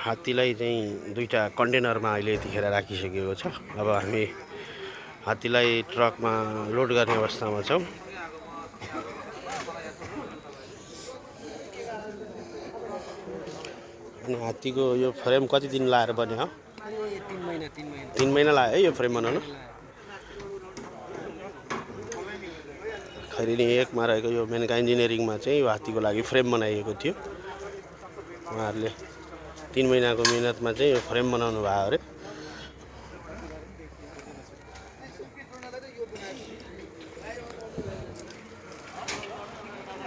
हात्तीलाई चाहिँ दुईटा कन्टेनरमा अहिले यतिखेर राखिसकेको छ। अब हामी हात्तीलाई ट्रकमा लोड गर्ने अवस्थामा छौँ। अनि हात्तीको यो फ्रेम कति दिन लाएर बन्यो हो? 3 महिना लाग्यो है यो फ्रेम बनाउन। खैरेनी 1 मा रहेको यो मेनका इन्जिनियरिङमा चाहिँ यो हात्तीको लागि फ्रेम बनाइएको थियो। उहाँहरूले 3 महिनाको मिहिनेतमा चाहिँ यो फ्रेम बनाउनु भयो अरे।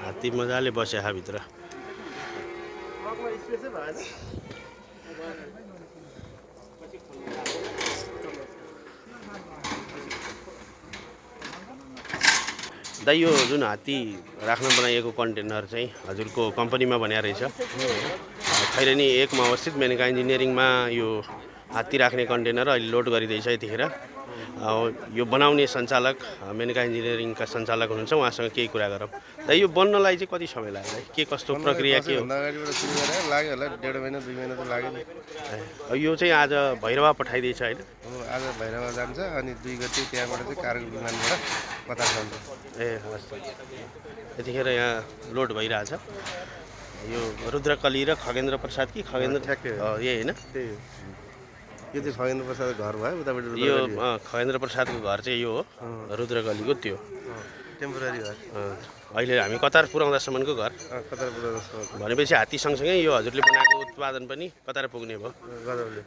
हात्ती मजाले बस्या भित्र। दाइ यो जुन हात्ती राख्न बनाइएको कन्टेनर चाहिँ हजुरको कम्पनीमा बनिया रहेछ। खैरेनी 1 मा अवस्थित मेनका इन्जिनियरिङमा यो हात्ती राख्ने कन्टेनर अहिले लोड गरिँदैछ यतिखेर। यो बनाउने सञ्चालक मेनका इन्जिनियरिङका सञ्चालक हुनुहुन्छ, उहाँसँग केही कुरा गरौँ। दाइ यो बन्नलाई चाहिँ कति समय लाग्यो? के कस्तो प्रक्रिया के हो? लाग्यो होला 1.5 महिना 2 महिना त लाग्यो नि। यो चाहिँ आज भैरवा पठाइदिएछ होइन? आज भैरवा जान्छ अनि 2 गते त्यहाँबाट चाहिँ कार्गो विमानबाट कतार जान्छ। ए हस्। यतिखेर यहाँ लोड भइरहेछ। यो रुद्रकली र खगेन्द्र प्रसाद कि खगेन्द्र यही होइन? त्यही यो चाहिँ खगेन्द्र प्रसादको घर भयो उताबाट। यो खगेन्द्र प्रसादको घर चाहिँ यो हो रुद्रकलीको त्यो टेम्पोररी घर। अहिले हामी कतार पुर्याउँदासम्मको घर। कतार पुर्याउँदासम्म भनेपछि हात्ती सँगसँगै यो हजुरले बनाएको उत्पादन पनि कतार पुग्ने भयो। गजबले।